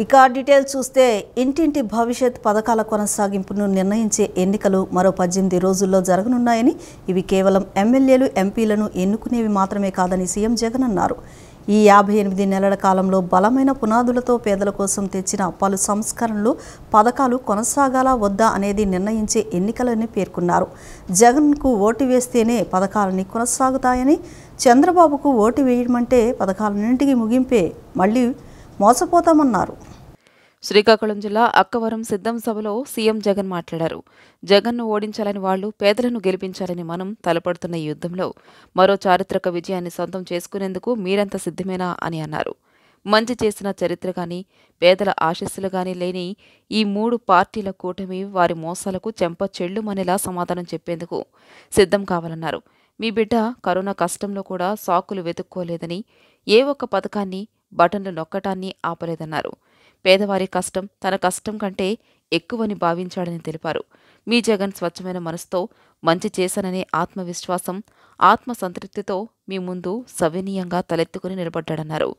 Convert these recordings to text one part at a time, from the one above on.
ఇక డీటెయిల్స్ చూస్తే ఇంటింటి భవిష్యత్ పథకాల కొనసాగింపును నిర్ణయించే ఎన్నికలు మరో 18 రోజుల్లో జరగనున్నాయని, ఇవి కేవలం ఎమ్మెల్యేలు ఎంపీలను ఎన్నుకునేవి మాత్రమే కాదని సీఎం జగన్ అన్నారు. ఈ 58 నెలల కాలంలో బలమైన పునాదులతో పేదల కోసం తెచ్చిన పలు సంస్కరణలు, పథకాలు కొనసాగాలా వద్దా అనేది నిర్ణయించే ఎన్నికలని పేర్కొన్నారు. జగన్కు ఓటు వేస్తేనే పథకాలని కొనసాగుతాయని, చంద్రబాబుకు ఓటు వేయమంటే పథకాలన్నింటికీ ముగింపే, మళ్లీ మోసపోతామన్నారు. శ్రీకాకుళం జిల్లా అక్కవరం సిద్ధం సభలో సీఎం జగన్ మాట్లాడారు. జగన్ను ఓడించాలని వాళ్లు, పేదలను గెలిపించాలని మనం తలపడుతున్న ఈ యుద్ధంలో మరో చారిత్రక విజయాన్ని సొంతం చేసుకునేందుకు మీరంతా సిద్ధమేనా అని అన్నారు. మంచి చేసిన చరిత్ర గాని, పేదల ఆశీస్సులు గాని లేని ఈ 3 పార్టీల కూటమి వారి మోసాలకు చెంప చెళ్లుమనేలా సమాధానం చెప్పేందుకు సిద్ధం కావాలన్నారు. మీ బిడ్డ కరోనా కష్టంలో కూడా సాకులు వెతుక్కోలేదని, ఏ ఒక్క పథకాన్ని, బటన్లు నొక్కటాన్ని ఆపలేదన్నారు. పేదవారి కష్టం తన కష్టం కంటే ఎక్కువని భావించాడని తెలిపారు. మీ జగన్ స్వచ్ఛమైన మనసుతో మంచి చేశాననే ఆత్మవిశ్వాసం, ఆత్మసంతృప్తితో మీ ముందు సవినీయంగా తలెత్తుకుని నిలబడ్డాడన్నారు.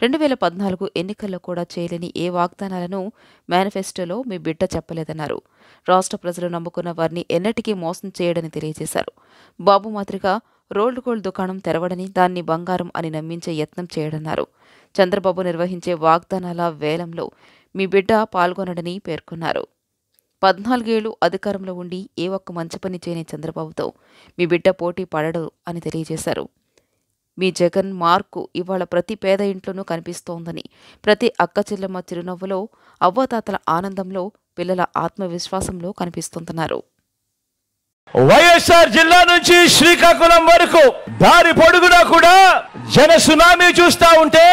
2014 ఎన్నికల్లో కూడా చేయలేని ఏ వాగ్దానాలను మేనిఫెస్టోలో మీ బిడ్డ చెప్పలేదన్నారు. రాష్ట్ర ప్రజలు నమ్ముకున్న వారిని ఎన్నటికీ మోసం చేయడని తెలియజేశారు. బాబు మాదిరిగా రోల్డ్ గోల్డ్ దుకాణం తెరవడని, దాన్ని బంగారం అని నమ్మించే యత్నం చేయడన్నారు. చంద్రబాబు నిర్వహించే వాగ్దానాల వేలంలో మీ బిడ్డ పాల్గొనడని పేర్కొన్నారు. 14 ఏళ్లు అధికారంలో ఉండి ఏ ఒక్క మంచి పని చేయని చంద్రబాబుతో మీ బిడ్డ పోటీ పడడు అని తెలియజేశారు. మీ జగన్ మార్కు ఇవాళ ప్రతి పేద ఇంట్లోనూ కనిపిస్తోందని, ప్రతి అక్క చెల్లెమ్మ చిరునవ్వులో, అవ్వాతాతల ఆనందంలో, పిల్లల ఆత్మవిశ్వాసంలో కనిపిస్తుందన్నారు. వైఎస్ఆర్ జిల్లా నుంచి శ్రీకాకుళం వరకు దారి పొడుగునా కూడా జన సునామీ చూస్తా ఉంటే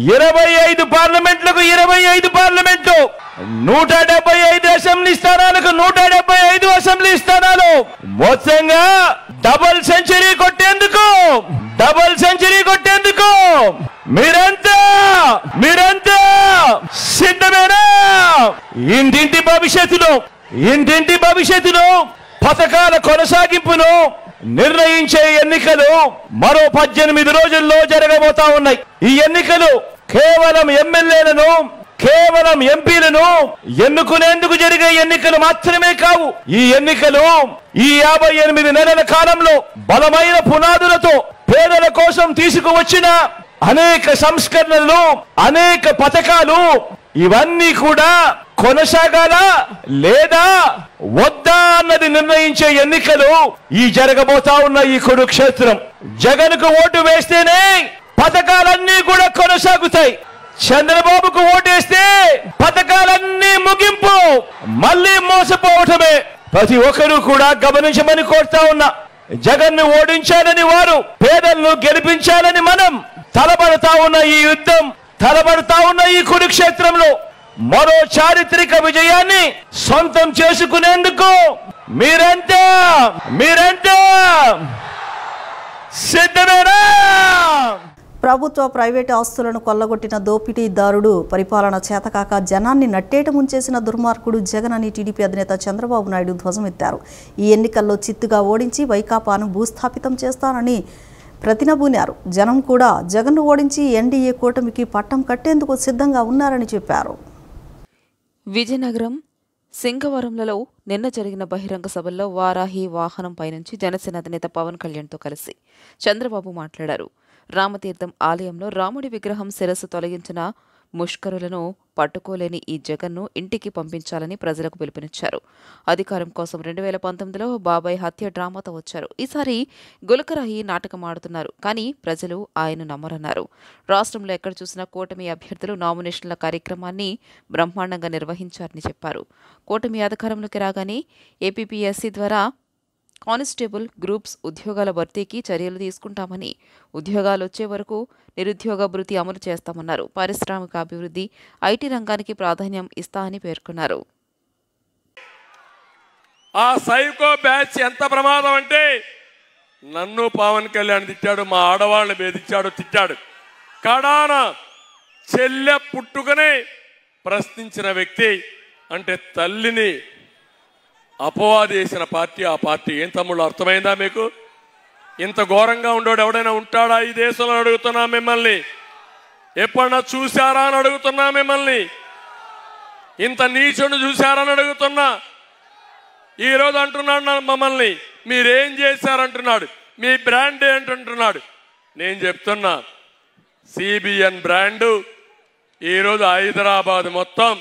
25 పార్లమెంట్లకు 25 పార్లమెంట్లు, 175 అసెంబ్లీ స్థానాలకు 175 అసెంబ్లీ స్థానాలు, మొత్తంగా డబుల్ సెంచరీ కొట్టేందుకు మీరంతా సిద్ధమేనా? ఇంటింటి భవిష్యత్తులో పథకాల కొనసాగింపును నిర్ణయించే ఎన్నికలు మరో 18 రోజుల్లో జరగబోతా ఉన్నాయి. ఈ ఎన్నికలు కేవలం ఎమ్మెల్యేలను, కేవలం ఎంపీలను ఎన్నుకునేందుకు జరిగే ఎన్నికలు మాత్రమే కావు. ఈ ఎన్నికలు ఈ 58 నెలల కాలంలో బలమైన పునాదులతో పేదల కోసం తీసుకువచ్చిన అనేక సంస్కరణలు, అనేక పథకాలు, ఇవన్నీ కూడా కొనసాగాలా లేదా వద్దా అన్నది నిర్ణయించే ఎన్నికలు ఈ జరగబోతా ఉన్న ఈ కురుక్షేత్రం. జగన్కు ఓటు వేస్తేనే పథకాలన్నీ కూడా కొనసాగుతాయి. చంద్రబాబుకు ఓటేస్తే పథకాలన్నీ ముగింపు, మళ్ళీ మోసపోవటమే. ప్రతి ఒక్కరూ కూడా గమనించమని కోరుతా ఉన్నా. జగన్ను ఓడించాలని వారు, పేదలను గెలిపించాలని మనం తలబడతా ఉన్న ఈ యుద్ధం, తలబడతా ఉన్న ఈ కురుక్షేత్రంలో మరో చారిత్రక విజయాన్ని సొంతం చేసుకునేందుకు మీరంతా సిద్ధమేనా? ప్రభుత్వ, ప్రైవేటు ఆస్తులను కొల్లగొట్టిన దోపిడీదారుడు, పరిపాలన చేతకాక జనాన్ని నట్టేట ముంచేసిన దుర్మార్గుడు జగన్ అని టీడీపీ అధినేత చంద్రబాబు నాయుడు ధ్వజమెత్తారు. ఈ ఎన్నికల్లో చిత్తుగా ఓడించి వైకాపాను భూస్థాపితం చేస్తానని ప్రతినబూనారు. జనం కూడా జగన్ను ఓడించి ఎన్డీఏ కూటమికి పట్టం కట్టేందుకు సిద్ధంగా ఉన్నారని చెప్పారు. విజయనగరం, సింగవరంలలో నిన్న జరిగిన బహిరంగ సభల్లో వారాహి వాహనం పైనుంచి జనసేన అధినేత పవన్ కళ్యాణ్తో కలిసి చంద్రబాబు మాట్లాడారు. రామతీర్థం ఆలయంలో రాముడి విగ్రహం శిరస్సు తొలగించిన ముష్కరులను పట్టుకోలేని ఈ జగన్ను ఇంటికి పంపించాలని ప్రజలకు పిలుపునిచ్చారు. అధికారం కోసం 2019లో బాబాయ్ హత్య డ్రామాతో వచ్చారు. ఈసారి గులకరాయి నాటకం ఆడుతున్నారు. కానీ ప్రజలు ఆయన నమ్మరన్నారు. రాష్ట్రంలో ఎక్కడ చూసినా కూటమి అభ్యర్థులు నామినేషన్ల కార్యక్రమాన్ని బ్రహ్మాండంగా నిర్వహించారని చెప్పారు. కూటమి అధికారంలోకి రాగానే ఏపీపీఎస్సీ ద్వారా కానిస్టేబుల్ గ్రూప్స్ ఉద్యోగాల భర్తీకి చర్యలు తీసుకుంటామని, ఉద్యోగాలు వచ్చే వరకు నిరుద్యోగ భృతి అమలు చేస్తామన్నారు. పారిశ్రామిక అభివృద్ధి, ఐటీ రంగానికి ప్రాధాన్యం ఇస్తా అని పేర్కొన్నారు. ఆ సైకో బ్యాచ్ ఎంత ప్రమాదం అంటే, నన్ను పవన్ కళ్యాణ్ తిట్టాడు, మా ఆడవాళ్ళని బెదిరించాడు, తిట్టాడు. కడాన చెల్లె పుట్టుకనే ప్రశ్నించిన వ్యక్తి అంటే తల్లిని అపవాది చేసిన పార్టీ ఆ పార్టీ. ఏం తమ్ముళ్ళు, అర్థమైందా మీకు? ఇంత ఘోరంగా ఉండేవాడు ఎవడైనా ఉంటాడా ఈ దేశంలో అడుగుతున్నా మిమ్మల్ని? ఎప్పుడన్నా చూశారా అని అడుగుతున్నా మిమ్మల్ని. ఇంత నీచుని చూశారని అడుగుతున్నా. ఈరోజు అంటున్నాడు మమ్మల్ని మీరేం చేశారంటున్నాడు, మీ బ్రాండ్ ఏంటంటున్నాడు. నేను చెప్తున్నా సిబిఎన్ బ్రాండు ఈరోజు హైదరాబాద్ మొత్తం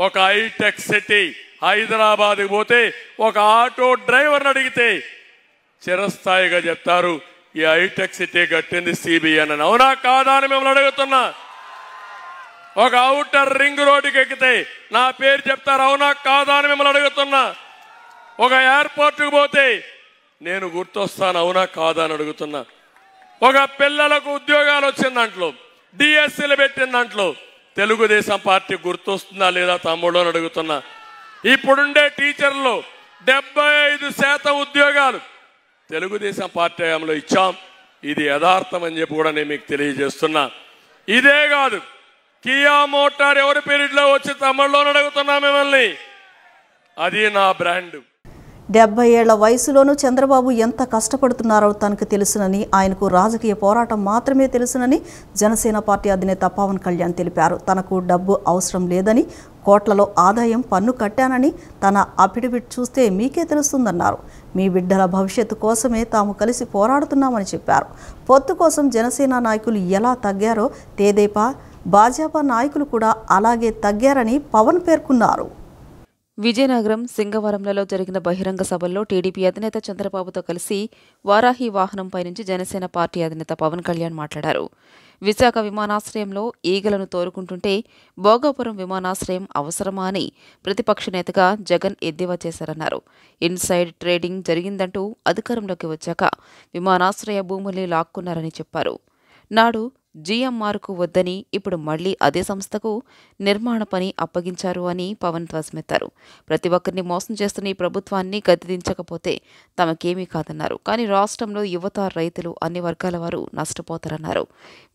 ఒక హైటెక్ సిటీ. హైదరాబాద్కి పోతే ఒక ఆటో డ్రైవర్ని అడిగితే చిరస్థాయిగా చెప్తారు ఈ హైటెక్ సిటీ కట్టింది సిబిఎన్ అని. అవునా కాదా అని మిమ్మల్ని అడుగుతున్నా. ఒక ఔటర్ రింగ్ రోడ్డుకి ఎక్కితే నా పేరు చెప్తారు, అవునా కాదా అని మిమ్మల్ని అడుగుతున్నా. ఒక ఎయిర్పోర్ట్కి పోతే నేను గుర్తొస్తాను, అవునా కాదా అని అడుగుతున్నా. ఒక పిల్లలకు ఉద్యోగాలు వచ్చిన దాంట్లో, డిఎస్సీలు పెట్టిన దాంట్లో తెలుగుదేశం పార్టీ గుర్తొస్తుందా లేదా తమ్ముడు అని అడుగుతున్నా. ఇప్పుడుండే టీచర్లు 75% ఉద్యోగాలు తెలుగుదేశం పార్టీ హయాంలో ఇచ్చాం. ఇది యథార్థం అని చెప్పి కూడా నేను మీకు తెలియజేస్తున్నా. ఇదే కాదు, కియా మోటార్ ఎవరి పీరియడ్లో వచ్చి తమ్ముళ్ళు అని అడుగుతున్నా మిమ్మల్ని. అది నా బ్రాండ్. 70 ఏళ్ల వయసులోనూ చంద్రబాబు ఎంత కష్టపడుతున్నారో తనకు తెలుసునని, ఆయనకు రాజకీయ పోరాటం మాత్రమే తెలుసునని జనసేన పార్టీ అధినేత పవన్ కళ్యాణ్ తెలిపారు. తనకు డబ్బు అవసరం లేదని, కోట్లలో ఆదాయం పన్ను కట్టానని తన అఫిడవిట్ చూస్తే మీకే తెలుస్తుందన్నారు. మీ బిడ్డల భవిష్యత్తు కోసమే తాము కలిసి పోరాడుతున్నామని చెప్పారు. పొత్తు కోసం జనసేన నాయకులు ఎలా తగ్గారో తెదేపా, భాజపా నాయకులు కూడా అలాగే తగ్గారని పవన్ పేర్కొన్నారు. విజయనగరం, సింగవరంలలో జరిగిన బహిరంగ సభల్లో టీడీపీ అధినేత చంద్రబాబుతో కలిసి వారాహి వాహనంపై నుంచి జనసేన పార్టీ అధినేత పవన్ కళ్యాణ్ మాట్లాడారు. విశాఖ విమానాశ్రయంలో ఈగలను తోలుకుంటుంటే భోగాపురం విమానాశ్రయం అవసరమా అని ప్రతిపక్ష నేతగా జగన్ ఎద్దేవా చేశారన్నారు. ఇన్సైడ్ ట్రేడింగ్ జరిగిందంటూ అధికారంలోకి వచ్చాక విమానాశ్రయ భూముల్ని లాక్కున్నారని చెప్పారు. నాడు జీఎంఆర్కు వద్దని ఇప్పుడు మళ్లీ అదే సంస్థకు నిర్మాణ పని అప్పగించారు అని పవన్ ధ్వజమెత్తారు. ప్రతి ఒక్కరిని మోసం చేస్తున్న ఈ ప్రభుత్వాన్ని గద్దెదించకపోతే తమకేమీ కాదన్నారు. కానీ రాష్ట్రంలో యువత, రైతులు, అన్ని వర్గాల వారు నష్టపోతారన్నారు.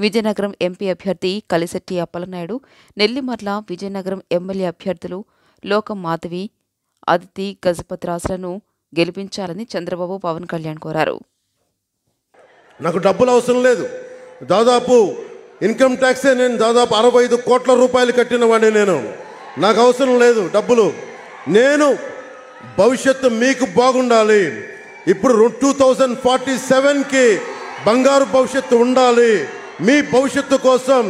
విజయనగరం ఎంపీ అభ్యర్థి కలిశెట్టి అప్పలనాయుడు, నెల్లిమర్ల విజయనగరం ఎమ్మెల్యే అభ్యర్థులు లోకం మాధవి, అదితి గజపతిరాజులను గెలిపించాలని చంద్రబాబు పవన్ కళ్యాణ్ కోరారు. నాకు డబ్బులు అవసరం లేదు. దాదాపు ఇన్కమ్ ట్యాక్సే నేను దాదాపు 65 కోట్ల రూపాయలు కట్టిన వాడిని. నాకు అవసరం లేదు డబ్బులు. నేను భవిష్యత్తు మీకు బాగుండాలి. ఇప్పుడు 2047కి బంగారు భవిష్యత్తు ఉండాలి. మీ భవిష్యత్తు కోసం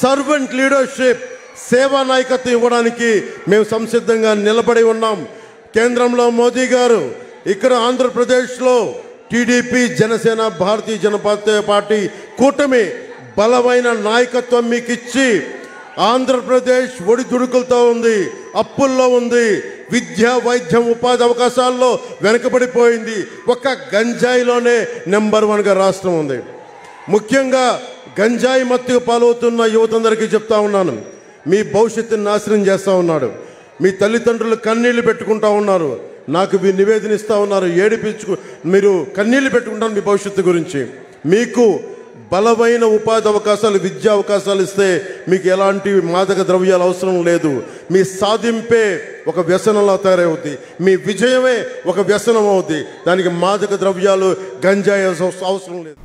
సర్వెంట్ లీడర్షిప్, సేవా నాయకత్వం ఇవ్వడానికి మేము సంసిద్ధంగా నిలబడి ఉన్నాం. కేంద్రంలో మోదీ గారు, ఇక్కడ ఆంధ్రప్రదేశ్లో టీడీపీ, జనసేన, భారతీయ జనతా పార్టీ కూటమి బలమైన నాయకత్వం మీకు ఇచ్చి ఆంధ్రప్రదేశ్ ఒడిదుడుకులతో ఉంది, అప్పుల్లో ఉంది, విద్య, వైద్యం, ఉపాధి అవకాశాల్లో వెనకబడిపోయింది. ఒక్క గంజాయిలోనే నెంబర్ 1గా రాష్ట్రం ఉంది. ముఖ్యంగా గంజాయి మత్తుకు పాలవుతున్న యువతందరికీ చెప్తా ఉన్నాను, మీ భవిష్యత్తుని నాశనం చేస్తూ ఉన్నాడు. మీ తల్లిదండ్రులు కన్నీళ్లు పెట్టుకుంటా ఉన్నారు. నాకు మీరు నివేదన ఇస్తూ ఉన్నారు, మీరు కన్నీళ్లు పెట్టుకుంటారు మీ భవిష్యత్తు గురించి. మీకు బలమైన ఉపాధి అవకాశాలు, విద్యా అవకాశాలు ఇస్తే మీకు ఎలాంటి మాదక ద్రవ్యాలు అవసరం లేదు. మీ సాధింపే ఒక వ్యసనంలా తయారవుద్ది, మీ విజయమే ఒక వ్యసనం అవుద్ది. దానికి మాదక ద్రవ్యాలు, గంజాయి అవసరం లేదు.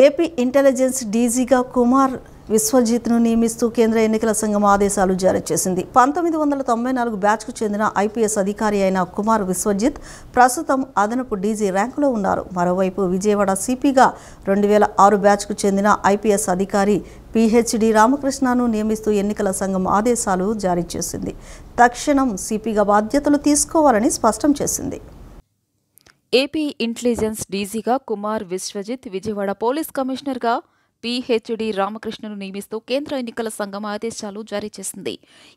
ఏపీ ఇంటెలిజెన్స్ డీజీగా కుమార్ విశ్వజిత్ను నియమిస్తూ కేంద్ర ఎన్నికల సంఘం ఆదేశాలు జారీ చేసింది. 1994 బ్యాచ్కు చెందిన ఐపీఎస్ అధికారి అయిన కుమార్ విశ్వజిత్ ప్రస్తుతం అదనపు డీజీ ర్యాంకులో ఉన్నారు. మరోవైపు విజయవాడ సిపిగా 2006 బ్యాచ్కు చెందిన ఐపీఎస్ అధికారి పిహెచ్డి రామకృష్ణను నియమిస్తూ ఎన్నికల సంఘం ఆదేశాలు జారీ చేసింది. తక్షణం సిపిగా బాధ్యతలు తీసుకోవాలని స్పష్టం చేసింది. ఏపీ ఇంటెలిజెన్స్ డీజీగా కుమార్ విశ్వజిత్, విజయవాడ పోలీస్ కమిషనర్గా పిహెచ్డి రామకృష్ణను నియమిస్తూ కేంద్ర ఎన్నికల సంఘం ఆదేశాలు జారీ చేసింది.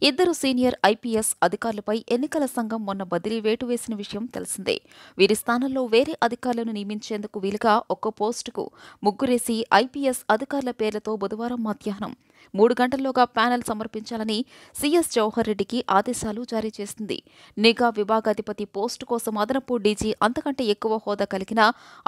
ఇద్దరు సీనియర్ ఐపీఎస్ అధికారులపై ఎన్నికల సంఘం మొన్న బదిలీ వేటు వేసిన విషయం తెలిసిందే. వీరి స్థానంలో వేరే అధికారులను నియమించేందుకు వీలుగా ఒక్కో పోస్టుకు 3 ఐపీఎస్ అధికారుల పేర్లతో బుధవారం మధ్యాహ్నం 3 గంటల్లోగా ప్యానెల్ సమర్పించాలని సీఎస్ జవహర్ రెడ్డికి ఆదేశాలు జారీ చేసింది. నిఘా విభాగాధిపతి పోస్టు కోసం అదనపు డీజీ, అంతకంటే ఎక్కువ హోదా కలిగిన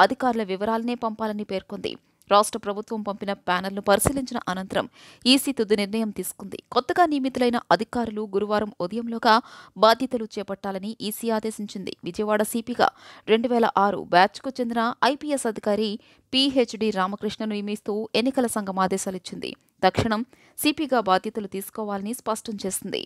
అధికారుల వివరాలనే పంపాలని పేర్కొంది. రాష్ట్ర ప్రభుత్వం పంపిన ప్యానెల్ను పరిశీలించిన అనంతరం ఈసీ తుది నిర్ణయం తీసుకుంది. కొత్తగా నియమితులైన అధికారులు గురువారం ఉదయంలోగా బాధ్యతలు చేపట్టాలని ఈసీ ఆదేశించింది. విజయవాడ సిపిగా 2006 బ్యాచ్కు చెందిన ఐపీఎస్ అధికారి పిహెచ్డి రామకృష్ణను నియమిస్తూ ఎన్నికల సంఘం ఆదేశాలిచ్చింది. తక్షణం సిపిగా బాధ్యతలు తీసుకోవాలని స్పష్టం చేసింది.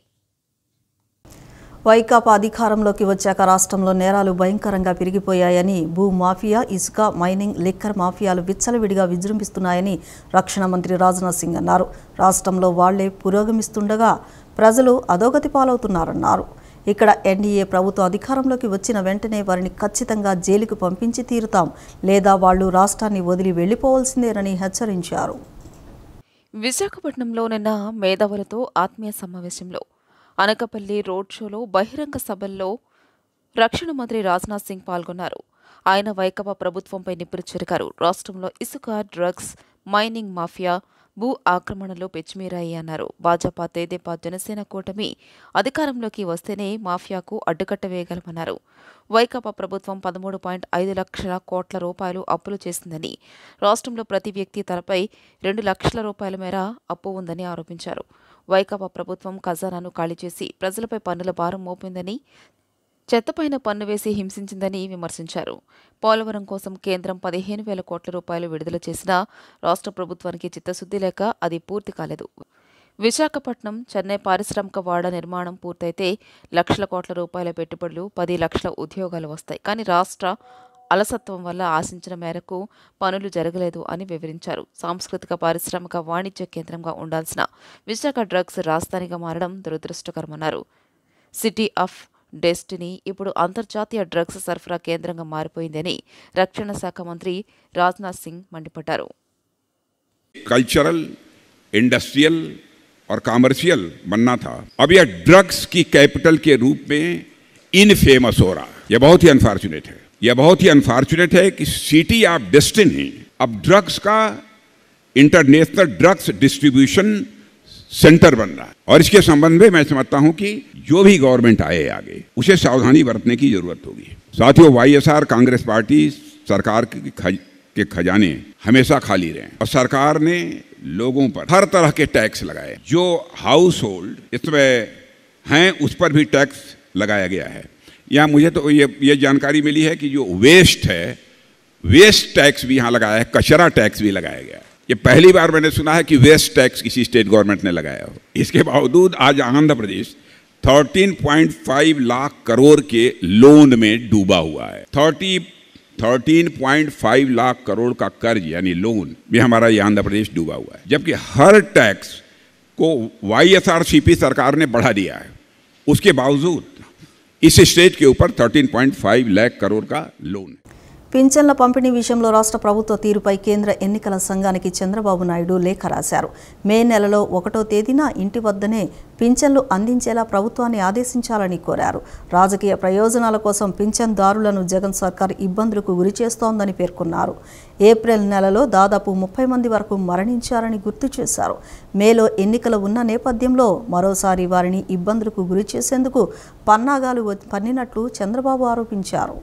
వైకాపా అధికారంలోకి వచ్చాక రాష్ట్రంలో నేరాలు భయంకరంగా పెరిగిపోయాయని భూ మాఫియా, ఇసుక, మైనింగ్, లిక్కర్ మాఫియాలు విచ్చలవిడిగా విజృంభిస్తున్నాయని రక్షణ మంత్రి రాజ్నాథ్ సింగ్ అన్నారు. రాష్ట్రంలో వాళ్లే పురోగమిస్తుండగా ప్రజలు అధోగతి పాలవుతున్నారన్నారు. ఇక్కడ ఎన్డీఏ ప్రభుత్వం అధికారంలోకి వచ్చిన వెంటనే వారిని ఖచ్చితంగా జైలుకు పంపించి తీరుతాం, లేదా వాళ్లు రాష్ట్రాన్ని వదిలి వెళ్లిపోవాల్సిందేనని హెచ్చరించారు. విశాఖపట్నంలో నిన్న మేధావులతో ఆత్మీయ సమావేశంలో, అనకపల్లి రోడ్ షోలో, బహిరంగ సభల్లో రక్షణ మంత్రి రాజ్నాథ్ సింగ్ పాల్గొన్నారు. ఆయన వైకాపా ప్రభుత్వంపై నిప్పులు చెరిగారు. రాష్ట్రంలో ఇసుక, డ్రగ్స్, మైనింగ్ మాఫియా, భూ ఆక్రమణలు పెచ్చిమీరాయి అన్నారు. భాజపా, తెదేపా, జనసేన కూటమి అధికారంలోకి వస్తేనే మాఫియాకు అడ్డుకట్ట వేయగలమన్నారు. వైకాపా ప్రభుత్వం 13.5 లక్షల కోట్ల రూపాయలు అప్పులు చేసిందని, రాష్ట్రంలో ప్రతి వ్యక్తి తలపై 2 లక్షల రూపాయల మేర అప్పు ఉందని ఆరోపించారు. వైకాపా ప్రభుత్వం ఖజానాను ఖాళీ చేసి ప్రజలపై పన్నుల భారం మోపిందని, చెత్తపైన పన్ను వేసి హింసించిందని విమర్శించారు. పోలవరం కోసం కేంద్రం 15,000 కోట్ల రూపాయలు విడుదల చేసినా రాష్ట్ర ప్రభుత్వానికి చిత్తశుద్ధి లేక అది పూర్తి కాలేదు. విశాఖపట్నం, చెన్నై పారిశ్రామిక వాడ నిర్మాణం పూర్తయితే లక్షల కోట్ల రూపాయల పెట్టుబడులు, 10 లక్షల ఉద్యోగాలు వస్తాయి. కానీ రాష్ట్ర అలసత్వం వల్ల ఆశించిన మేరకు పనులు జరగలేదు అని వివరించారు. సాంస్కృతిక, పారిశ్రామిక, వాణిజ్య కేంద్రంగా ఉండాల్సిన విశాఖ డ్రగ్స్ రాజధానిగా మారడం దురదృష్టకరమన్నారు. సిటీ ఆఫ్ డెస్టినీ ఇప్పుడు అంతర్జాతీయ డ్రగ్స్ సరఫరా కేంద్రంగా మారిపోయిందని రక్షణ శాఖ మంత్రి రాజ్నాథ్ సింగ్ మండిపడ్డారు. कल्चरल, इंडस्ट्रियल और कमर्शियल बनना था, अब यह ड्रग्स की कैपिटल के रूप में इनफेमस हो रहा है. यह बहुत ही अनफॉर्चुनेट है. यह बहुत ही अनफॉर्चुनेट है कि सिटी ऑफ डेस्टिनी अब ड्रग्स का इंटरनेशनल ड्रग्स डिस्ट्रीब्यूशन सेंटर बन रहा है. और इसके संबंध में मैं समझता हूं कि जो भी गवर्नमेंट आए आगे उसे सावधानी बरतने की जरूरत होगी. साथियों, वाईएसआर कांग्रेस पार्टी सरकार के खजाने हमेशा खाली रहे और सरकार ने लोगों पर हर तरह के टैक्स लगाए. जो हाउस होल्ड इसमें हैं उस पर भी टैक्स लगाया गया है. यहाँ मुझे तो ये जानकारी मिली है कि जो वेस्ट है, वेस्ट टैक्स भी यहाँ लगाया है, कचरा टैक्स भी लगाया गया है. ये पहली बार मैंने सुना है कि वेस्ट टैक्स किसी स्टेट गवर्नमेंट ने लगाया हो. इसके बावजूद आज आंध्र प्रदेश 13.5 लाख करोड़ के लोन में डूबा हुआ है. 13.5 लाख करोड़ का कर्ज यानी लोन भी हमारा ये आंध्र प्रदेश डूबा हुआ है. जबकि हर टैक्स को वाईएसआरसीपी सरकार ने बढ़ा दिया है. उसके बावजूद इस स्टेट के ऊपर 13.5 लाख करोड़ का लोन. పింఛన్ల పంపిణీ విషయంలో రాష్ట్ర ప్రభుత్వ తీరుపై కేంద్ర ఎన్నికల సంఘానికి చంద్రబాబు నాయుడు లేఖ రాశారు. మే నెలలో 1వ తేదీన ఇంటి వద్దనే పింఛన్లు అందించేలా ప్రభుత్వాన్ని ఆదేశించాలని కోరారు. రాజకీయ ప్రయోజనాల కోసం పింఛన్దారులను జగన్ సర్కార్ ఇబ్బందులకు గురిచేస్తోందని పేర్కొన్నారు. ఏప్రిల్ నెలలో దాదాపు 30 మంది వరకు మరణించారని గుర్తు చేశారు. మేలో ఎన్నికలు ఉన్న నేపథ్యంలో మరోసారి వారిని ఇబ్బందులకు గురిచేసేందుకు పన్నాగాలు పన్నినట్లు చంద్రబాబు ఆరోపించారు.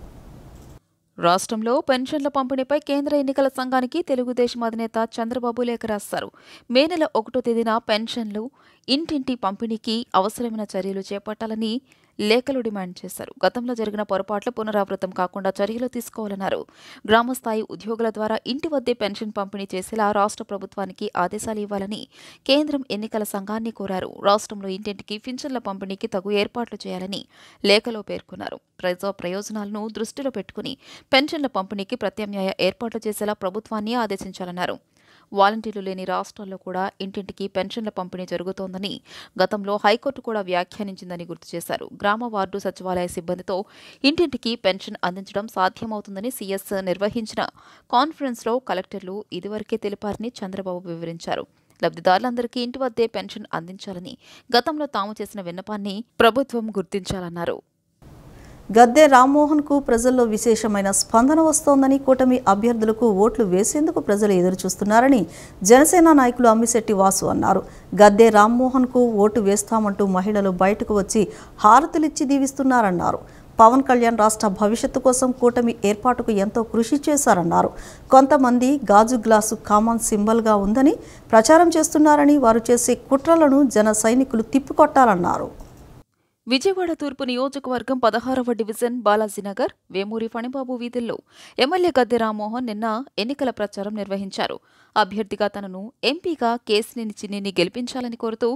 రాష్ట్రంలో పెన్షన్ల పంపిణీపై కేంద్ర ఎన్నికల సంఘానికి తెలుగుదేశం అధినేత చంద్రబాబు లేఖ రాశారు. మే నెల 1వ తేదీన పెన్షన్లు ఇంటింటి పంపిణీకి అవసరమైన చర్యలు చేపట్టాలని లేఖలు డిమాండ్ చేశారు. గతంలో జరిగిన పొరపాట్లు పునరావృతం కాకుండా చర్యలు తీసుకోవాలన్నారు. గ్రామస్థాయి ఉద్యోగుల ద్వారా ఇంటి వద్దే పెన్షన్ పంపిణీ చేసేలా రాష్ట్ర ప్రభుత్వానికి ఆదేశాలు ఇవ్వాలని కేంద్రం ఎన్నికల సంఘాన్ని కోరారు. రాష్ట్రంలో ఇంటింటికి పింఛన్ల పంపిణీకి తగు ఏర్పాట్లు చేయాలని లేఖలో పేర్కొన్నారు. ప్రజా ప్రయోజనాలను దృష్టిలో పెట్టుకుని పెన్షన్ల పంపిణీకి ప్రత్యామ్నాయ ఏర్పాట్లు చేసేలా ప్రభుత్వాన్ని ఆదేశించాలన్నారు. వాలంటీర్లు లేని రాష్ట్రాల్లో కూడా ఇంటింటికి పెన్షన్ల పంపిణీ జరుగుతోందని గతంలో హైకోర్టు కూడా వ్యాఖ్యానించిందని గుర్తు చేశారు. గ్రామ వార్డు సచివాలయ సిబ్బందితో ఇంటింటికి పెన్షన్ అందించడం సాధ్యమవుతుందని సీఎస్ నిర్వహించిన కాన్ఫరెన్స్లో కలెక్టర్లు ఇదివరకే తెలిపారని చంద్రబాబు వివరించారు. లబ్ధిదారులందరికీ ఇంటి వద్దే పెన్షన్ అందించాలని గతంలో తాము చేసిన విన్నపాన్ని ప్రభుత్వం గుర్తించాలన్నారు. గద్దె రామ్మోహన్కు ప్రజల్లో విశేషమైన స్పందన వస్తోందని, కూటమి అభ్యర్థులకు ఓట్లు వేసేందుకు ప్రజలు ఎదురుచూస్తున్నారని జనసేన నాయకులు అమ్మిశెట్టి వాసు అన్నారు. గద్దె రామ్మోహన్కు ఓటు వేస్తామంటూ మహిళలు బయటకు వచ్చి హారతులిచ్చి దీవిస్తున్నారన్నారు. పవన్ కళ్యాణ్ రాష్ట్ర భవిష్యత్తు కోసం కూటమి ఏర్పాటుకు ఎంతో కృషి చేశారన్నారు. కొంతమంది గాజు గ్లాసు కామన్ సింబల్గా ఉందని ప్రచారం చేస్తున్నారని, వారు చేసే కుట్రలను జన సైనికులు తిప్పికొట్టాలన్నారు. విజయవాడ తూర్పు నియోజకవర్గం 16వ డివిజన్ బాలాజీనగర్ వేమూరి ఫణిబాబు వీధుల్లో ఎమ్మెల్యే గద్దె రామ్మోహన్ నిన్న ఎన్నికల ప్రచారం నిర్వహించారు. అభ్యర్థిగా తనను ఎంపీగా కేశినేని చిన్నిని గెలిపించాలని కోరుతూ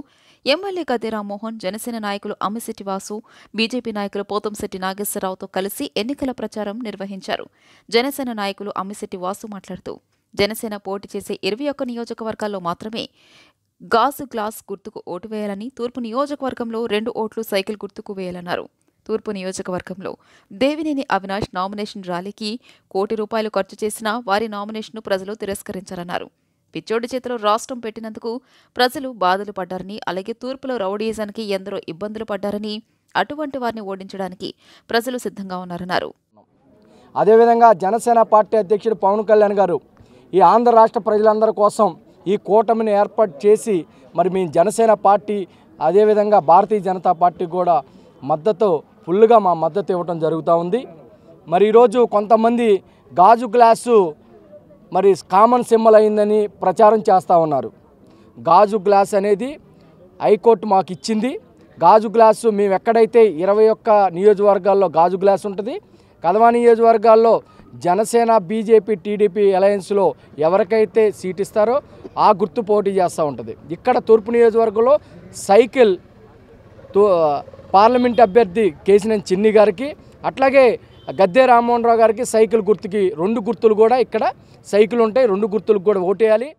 ఎమ్మెల్యే గద్దె రామ్మోహన్ జనసేన నాయకులు అమ్మిశెట్టి వాసు, బీజేపీ నాయకులు పోతంశెట్టి నాగేశ్వరరావుతో కలిసి ఎన్నికల ప్రచారం నిర్వహించారు. జనసేన నాయకులు అమ్మిశెట్టి వాసు మాట్లాడుతూ జనసేన పోటీ చేసే 21 నియోజకవర్గాల్లో మాత్రమే గాజు గ్లాస్ గుర్తుకు ఓటు వేయాలని, తూర్పు నియోజకవర్గంలో 2 ఓట్లు సైకిల్ గుర్తుకు వేయాలన్నారు. తూర్పు నియోజకవర్గంలో దేవినేని అవినాష్ నామినేషన్ ర్యాలీకి ₹1 కోటి ఖర్చు చేసినా వారి నామినేషన్ను ప్రజలు తిరస్కరించారన్నారు. పిచ్చోడి చేతిలో రాష్ట్రం పెట్టినందుకు ప్రజలు బాధలు పడ్డారని, అలాగే తూర్పులో రౌడీయిజానికి ఎందరో ఇబ్బందులు పడ్డారని, అటువంటి వారిని ఓడించడానికి ప్రజలు సిద్ధంగా ఉన్నారన్నారు. అదేవిధంగా జనసేన పార్టీ అధ్యక్షుడు పవన్ కళ్యాణ్ గారు ఈ ఆంధ్ర రాష్ట్ర ప్రజలందరి కోసం ఈ కూటమిని ఏర్పాటు చేసి మరి మీ జనసేన పార్టీ అదేవిధంగా భారతీయ జనతా పార్టీ కూడా ఫుల్గా మా మద్దతు ఇవ్వడం జరుగుతూ ఉంది. మరి ఈరోజు కొంతమంది గాజు గ్లాసు మరి కామన్ సింబల్ అయిందని ప్రచారం చేస్తూ ఉన్నారు. గాజు గ్లాస్ అనేది హైకోర్టు మాకు ఇచ్చింది. గాజు గ్లాసు మేము ఎక్కడైతే 21 నియోజకవర్గాల్లో గాజు గ్లాస్ ఉంటుంది, కదవా నియోజకవర్గాల్లో జనసేన బీజేపీ టీడీపీ అలయన్స్లో ఎవరికైతే సీట్ ఇస్తారో ఆ గుర్తు పోటీ చేస్తూ ఉంటుంది. ఇక్కడ తూర్పు నియోజకవర్గంలో సైకిల్ పార్లమెంట్ అభ్యర్థి కేశినేని చిన్ని గారికి, అట్లాగే గద్దె రామ్మోహన్ రావు గారికి సైకిల్ గుర్తుకి 2 గుర్తులు కూడా ఇక్కడ సైకిల్ ఉంటాయి, 2 గుర్తులకు కూడా ఓటేయాలి.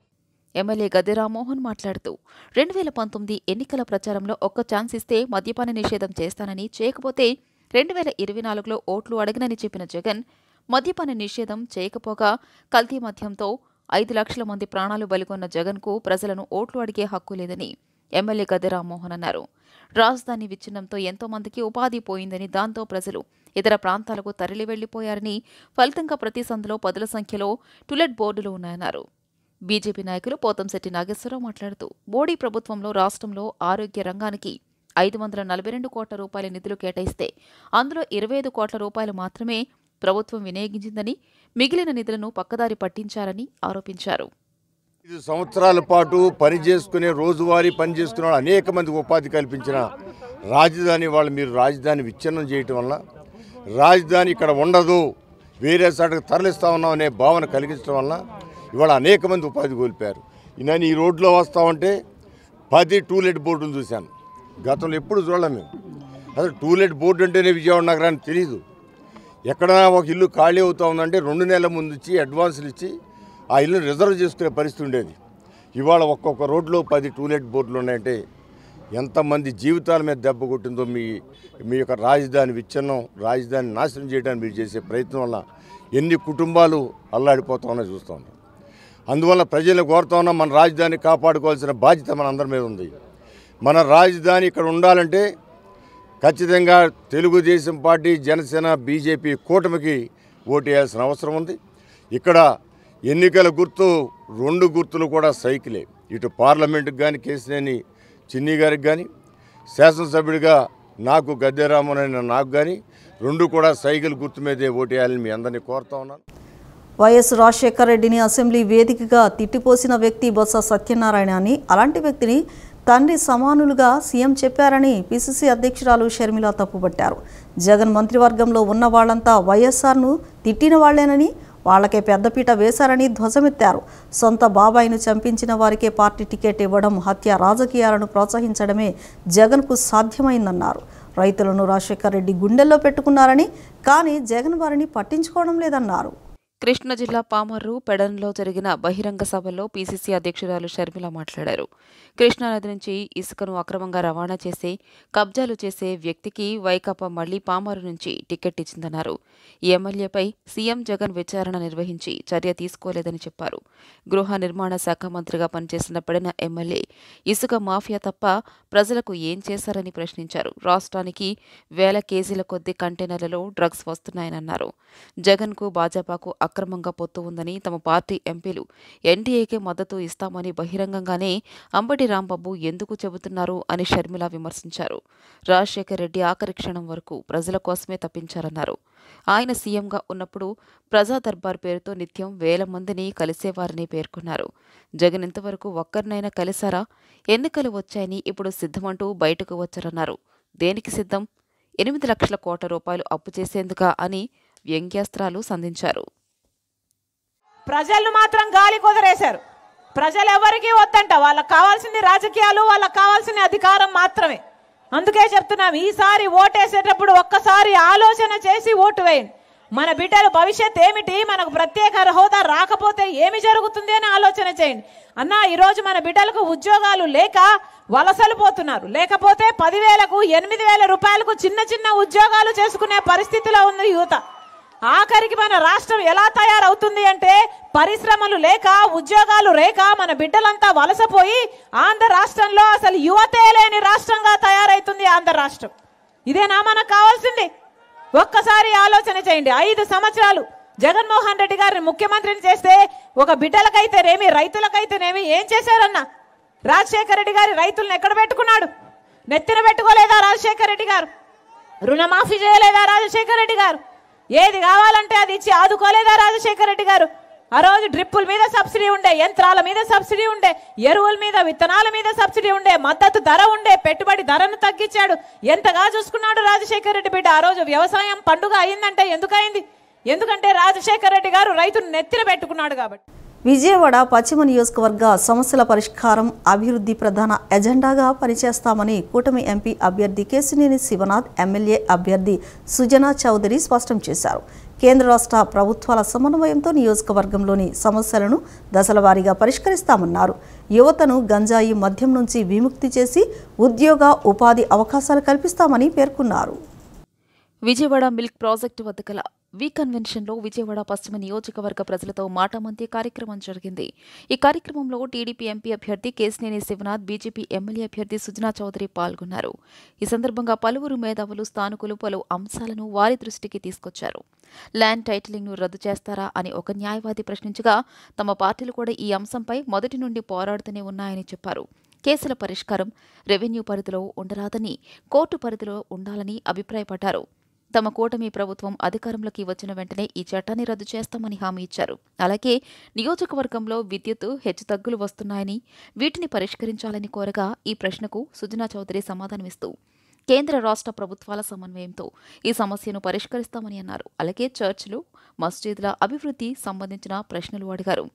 ఎమ్మెల్యే గద్దె రామ్మోహన్ మాట్లాడుతూ 2019 ఎన్నికల ప్రచారంలో ఒక్క ఛాన్స్ ఇస్తే మద్యపాన నిషేధం చేస్తానని, చేయకపోతే 2024లో ఓట్లు అడగనని చెప్పిన జగన్ మద్యపాన నిషేధం చేయకపోగా కల్తీ మద్యంతో 5 లక్షల మంది ప్రాణాలు బలిగొన్న జగన్కు ప్రజలను ఓట్లు అడిగే హక్కు లేదని ఎమ్మెల్యే గద్దె రామ్మోహన్ అన్నారు. రాజధాని విచ్ఛిన్నంతో ఎంతో మందికి ఉపాధి పోయిందని, దాంతో ప్రజలు ఇతర ప్రాంతాలకు తరలి వెళ్లిపోయారని, ఫలితంగా ప్రతి సందులో 10ల సంఖ్యలో టూలెట్ బోర్డులు ఉన్నాయన్నారు. బీజేపీ నాయకులు పోతంశెట్టి నాగేశ్వరరావు మాట్లాడుతూ మోడీ ప్రభుత్వంలో రాష్ట్రంలో ఆరోగ్య రంగానికి ₹542 కోట్ల నిధులు కేటాయిస్తే అందులో ₹25 కోట్ల మాత్రమే ప్రభుత్వం వినియోగించిందని, మిగిలిన నిధులను పక్కదారి పట్టించారని ఆరోపించారు. 5 సంవత్సరాల పాటు పనిచేసుకునే రోజువారీ పనిచేసుకునే వాళ్ళు అనేక మందికి ఉపాధి కల్పించిన రాజధాని వాళ్ళు మీరు రాజధాని విచ్ఛిన్నం చేయటం వల్ల, రాజధాని ఇక్కడ ఉండదు వేరే చోటకు తరలిస్తా ఉన్నాం అనే భావన కలిగించడం వల్ల ఇవాళ అనేక మంది ఉపాధి కోల్పోయారు. నేను ఈ రోడ్లో వస్తామంటే 10 టూలెట్ బోర్డులు చూశాను. గతంలో ఎప్పుడు చూడలేము మేము. అసలు టూలెట్ బోర్డు అంటేనే విజయవాడ నగరానికి తెలియదు. ఎక్కడైనా ఒక ఇల్లు ఖాళీ అవుతా ఉందంటే 2 నెలల ముందు ఇచ్చి అడ్వాన్సులు ఇచ్చి ఆ ఇల్లుని రిజర్వ్ చేసుకునే పరిస్థితి ఉండేది. ఇవాళ ఒక్కొక్క రోడ్లో 10 టూలెట్ బోర్డులు ఉన్నాయంటే ఎంతమంది జీవితాల మీద దెబ్బ కొట్టిందో. మీ యొక్క రాజధాని విచ్ఛిన్నం, రాజధాని నాశనం చేయడానికి మీరు చేసే ప్రయత్నం వల్ల ఎన్ని కుటుంబాలు అల్లాడిపోతా ఉన్నాయో చూస్తూ ఉన్నాం. అందువల్ల ప్రజలను కోరుతా ఉన్నాం, మన రాజధాని కాపాడుకోవాల్సిన బాధ్యత మన అందరి మీద ఉంది. మన రాజధాని ఇక్కడ ఉండాలంటే ఖచ్చితంగా తెలుగుదేశం పార్టీ, జనసేన, బీజేపీ కూటమికి ఓటు వేయాల్సిన అవసరం ఉంది. ఇక్కడ ఎన్నికల గుర్తు 2 గుర్తులు కూడా సైకిలే. ఇటు పార్లమెంటుకు కానీ కేశినేని చిన్ని గారికి కానీ, శాసనసభ్యుడిగా నాకు గద్దె రామ్మోహన్ నాకు కానీ 2 కూడా సైకిల్ గుర్తు మీదే ఓటు వేయాలని మీ అందరినీ కోరుతా ఉన్నాను. వైఎస్ రాజశేఖర రెడ్డిని అసెంబ్లీ వేదికగా తిట్టిపోసిన వ్యక్తి బొత్స సత్యనారాయణ అని, అలాంటి వ్యక్తిని తండ్రి సమానులుగా సీఎం చెప్పారని పీసీసీ అధ్యక్షురాలు షర్మిల తప్పుపట్టారు. జగన్ మంత్రివర్గంలో ఉన్న వాళ్లంతా వైఎస్ఆర్ను తిట్టిన వాళ్లేనని, వాళ్లకే పెద్దపీట వేశారని ధ్వజమెత్తారు. సొంత బాబాయిను చంపించిన వారికే పార్టీ టికెట్ ఇవ్వడం, హత్య రాజకీయాలను ప్రోత్సహించడమే జగన్కు సాధ్యమైందన్నారు. రైతులను రాజశేఖర రెడ్డి గుండెల్లో పెట్టుకున్నారని, కానీ జగన్ వారిని పట్టించుకోవడం లేదన్నారు. కృష్ణా జిల్లా పామర్రు పెడన్లో జరిగిన బహిరంగ సభలో పీసీసీ అధ్యక్షురాలు షర్మిల మాట్లాడారు. కృష్ణానది నుంచి ఇసుకను అక్రమంగా రవాణా చేసి కబ్జాలు చేసే వ్యక్తికి వైకాపా మళ్లీ పామర్రు నుంచి టికెట్ ఇచ్చిందన్నారు. ఈ ఎమ్మెల్యేపై సీఎం జగన్ విచారణ నిర్వహించి చర్య తీసుకోలేదని చెప్పారు. గృహ నిర్మాణ శాఖ మంత్రిగా పనిచేసిన పెడన ఎమ్మెల్యే ఇసుక మాఫియా తప్ప ప్రజలకు ఏం చేశారని ప్రశ్నించారు. రాష్ట్రానికి 1000 కేజీల కొద్దీ కంటైనర్లలో డ్రగ్స్ వస్తున్నాయన్నారు. జగన్కు భాజపాకు అక్రమంగా పొత్తు ఉందని, తమ పార్టీ ఎంపీలు ఎన్డీఏకే మద్దతు ఇస్తామని బహిరంగంగానే అంబటి రాంబాబు ఎందుకు చెబుతున్నారు అని షర్మిల విమర్శించారు. రాజశేఖర్ రెడ్డి ఆఖరి క్షణం వరకు ప్రజల కోసమే తప్పించారన్నారు. ఆయన సీఎంగా ఉన్నప్పుడు ప్రజా దర్బార్ పేరుతో నిత్యం 1000 మందిని కలిసేవారని పేర్కొన్నారు. జగన్ ఇంతవరకు ఒక్కరినైనా కలిశారా? ఎన్నికలు వచ్చాయని ఇప్పుడు సిద్ధమంటూ బయటకు వచ్చారన్నారు. దేనికి సిద్ధం? 8 లక్షల కోట్ల రూపాయలు అప్పు చేసేందుకా అని వ్యంగ్యాస్త్రాలు సంధించారు. ప్రజలను మాత్రం గాలి కుదిరేశారు. ప్రజలు ఎవరికీ వద్దంట. వాళ్ళకి కావాల్సింది రాజకీయాలు, వాళ్ళకి కావాల్సిన అధికారం మాత్రమే. అందుకే చెప్తున్నాం, ఈసారి ఓటేసేటప్పుడు ఒక్కసారి ఆలోచన చేసి ఓటు వేయండి. మన బిడ్డల భవిష్యత్ ఏమిటి, మనకు ప్రత్యేక హోదా రాకపోతే ఏమి జరుగుతుంది అని ఆలోచన చేయండి. అన్నా, ఈరోజు మన బిడ్డలకు ఉద్యోగాలు లేక వలసలు పోతున్నారు. లేకపోతే 10,000కు 8,000 రూపాయలకు చిన్న చిన్న ఉద్యోగాలు చేసుకునే పరిస్థితిలో ఉంది యువత. ఆఖరికి మన రాష్ట్రం ఎలా తయారవుతుంది అంటే, పరిశ్రమలు లేక, ఉద్యోగాలు లేక మన బిడ్డలంతా వలసపోయి ఆంధ్ర రాష్ట్రంలో అసలు యువతే లేని రాష్ట్రంగా తయారైతుంది ఆంధ్ర రాష్ట్రం. ఇదేనా మనకు కావాల్సింది? ఒక్కసారి ఆలోచన చేయండి. 5 సంవత్సరాలు జగన్మోహన్ రెడ్డి గారిని ముఖ్యమంత్రిని చేస్తే ఒక బిడ్డలకైతేనేమి, రైతులకైతేనేమి ఏం చేశారన్న? రాజశేఖర రెడ్డి గారి రైతులను ఎక్కడ పెట్టుకున్నాడు? నెత్తిన పెట్టుకోలేదా రాజశేఖర రెడ్డి గారు? రుణమాఫీ చేయలేదా రాజశేఖర రెడ్డి గారు? ఏది కావాలంటే అది ఇచ్చి ఆదుకోలేదా రాజశేఖర రెడ్డి గారు? ఆ రోజు డ్రిప్పుల మీద సబ్సిడీ ఉండే, యంత్రాల మీద సబ్సిడీ ఉండే, ఎరువుల మీద, విత్తనాల మీద సబ్సిడీ ఉండే, మద్దతు ధర ఉండే, పెట్టుబడి ధరను తగ్గించాడు. ఎంతగా చూసుకున్నాడు రాజశేఖర రెడ్డి బిడ్డ. ఆ రోజు వ్యవసాయం పండుగ అయిందంటే ఎందుకు అయింది? ఎందుకంటే రాజశేఖర రెడ్డి గారు రైతును నెత్తిన పెట్టుకున్నాడు కాబట్టి. విజయవాడ పశ్చిమ నియోజకవర్గ సమస్యల పరిష్కారం, అభివృద్ధి ప్రధాన ఎజెండాగా పనిచేస్తామని కూటమి ఎంపీ అభ్యర్థి కేశినేని శివనాథ్, ఎమ్మెల్యే అభ్యర్థి సుజనా చౌదరి స్పష్టం చేశారు. కేంద్ర రాష్ట్ర ప్రభుత్వాల సమన్వయంతో నియోజకవర్గంలోని సమస్యలను దశలవారీగా పరిష్కరిస్తామన్నారు. యువతను గంజాయి, మద్యం నుంచి విముక్తి చేసి ఉద్యోగ, ఉపాధి అవకాశాలు కల్పిస్తామని పేర్కొన్నారు. విజయవాడ మిల్క్ ప్రాజెక్టు వద్ద గల వి కన్వెన్షన్లో విజయవాడ పశ్చిమ నియోజకవర్గ ప్రజలతో మాటామంతి కార్యక్రమం జరిగింది. ఈ కార్యక్రమంలో టీడీపీ ఎంపీ అభ్యర్థి కేశినేని శివనాథ్, బీజేపీ ఎమ్మెల్యే అభ్యర్థి సుజనా చౌదరి పాల్గొన్నారు. ఈ సందర్భంగా పలువురు మేధావులు, స్థానికులు పలు అంశాలను వారి దృష్టికి తీసుకొచ్చారు. ల్యాండ్ టైటిలింగ్ను రద్దు చేస్తారా అని ఒక న్యాయవాది ప్రశ్నించగా, తమ పార్టీలు కూడా ఈ అంశంపై మొదటి నుండి పోరాడుతూనే ఉన్నాయని చెప్పారు. కేసుల పరిష్కారం రెవెన్యూ పరిధిలో ఉండరాదని, కోర్టు పరిధిలో ఉండాలని అభిప్రాయపడ్డారు. తమ కూటమి ప్రభుత్వం అధికారంలోకి వచ్చిన వెంటనే ఈ చట్టాన్ని రద్దు చేస్తామని హామీ ఇచ్చారు. అలాగే నియోజకవర్గంలో విద్యుత్ హెచ్చుతగ్గులు వస్తున్నాయని, వీటిని పరిష్కరించాలని కోరగా ఈ ప్రశ్నకు సుజనా చౌదరి సమాధానమిస్తూ, కేంద్ర రాష్ట్ర ప్రభుత్వాల సమన్వయంతో ఈ సమస్యను పరిష్కరిస్తామని అన్నారు. అలాగే చర్చిలు, మస్జిద్ల అభివృద్ధి సంబంధించిన ప్రశ్నలు అడిగారు.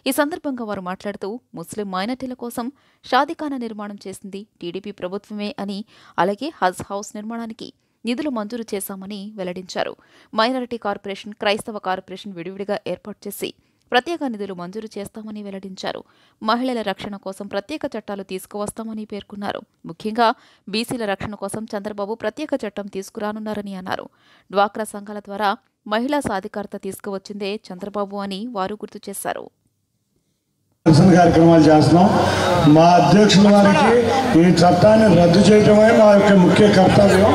ఈ సందర్భంగా వారు మాట్లాడుతూ, ముస్లిం మైనార్టీల కోసం షాదీఖానా నిర్మాణం చేసింది టీడీపీ ప్రభుత్వమే అని, అలాగే హజ్ హౌస్ నిర్మాణానికి నిధులు మంజూరు చేశామని వెల్లడించారు. మైనారిటీ కార్పొరేషన్, క్రైస్తవ కార్పొరేషన్ విడివిడిగా ఏర్పాటు చేసి ప్రత్యేక నిధులు మంజూరు చేస్తామని వెల్లడించారు. మహిళల రక్షణ కోసం ప్రత్యేక చట్టాలు తీసుకువస్తామని పేర్కొన్నారు. ముఖ్యంగా బీసీల రక్షణ కోసం చంద్రబాబు ప్రత్యేక చట్టం తీసుకురానున్నారని అన్నారు. డ్వాక్రా సంఘాల ద్వారా మహిళా సాధికారత తీసుకువచ్చిందే చంద్రబాబు అని వారు గుర్తు చేశారు. కార్యక్రమాలు చేస్తున్నాం. మా అధ్యక్షుల వారికి ఈ చట్టాన్ని రద్దు చేయటమే మా యొక్క ముఖ్య కర్తవ్యం.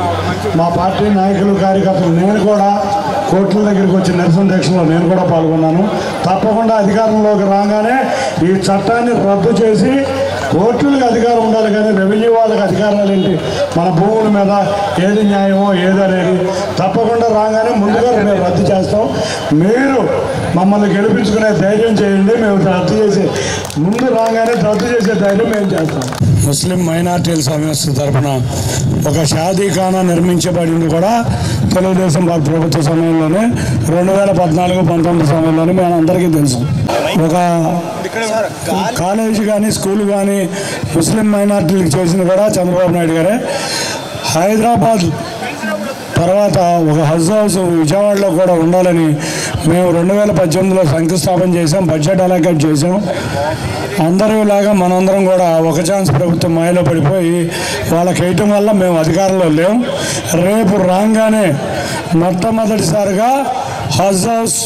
మా పార్టీ నాయకులు, కార్యకర్తలు, నేను కూడా కోర్టుల దగ్గరికి వచ్చి నిరసన దీక్షలో నేను కూడా పాల్గొన్నాను. తప్పకుండా అధికారంలోకి రాగానే ఈ చట్టాన్ని రద్దు చేసి కోర్టులకు అధికారం ఉండాలి, కానీ రెవెన్యూ వాళ్ళకి అధికారాలు ఏంటి? మన భూముల మీద ఏది న్యాయమో ఏదో అనేది తప్పకుండా రాగానే ముందుగా మేము రద్దు చేస్తాం. మీరు మమ్మల్ని గెలిపించుకునే ధైర్యం చేయండి. మేము రద్దు చేసి ముందు రాగానే రద్దు చేసే ధైర్యం మేము చేస్తాం. ముస్లిం మైనార్టీల సమస్య తరఫున ఒక షాదీఖానా నిర్మించబడింది కూడా తెలుగుదేశం ప్రభుత్వ సమయంలోనే, 2014-19 సమయంలోనే మేము అందరికీ తెలుసు. ఒక కాలేజీ కానీ స్కూల్ కానీ ముస్లిం మైనార్టీలకు చేసింది కూడా చంద్రబాబు నాయుడు గారే. హైదరాబాద్ తర్వాత ఒక హజ్ హౌస్ విజయవాడలో కూడా ఉండాలని మేము 2018లో శంకుస్థాపన చేసాం, బడ్జెట్ అలొకేట్ చేసాం. అందరిలాగా మనందరం కూడా ఒక ఛాన్స్ ప్రభుత్వం మాయలో పడిపోయి వాళ్ళకి వేయటం వల్ల మేము అధికారంలో లేము. రేపు రాగానే మొట్టమొదటిసారిగా హజ్ హౌస్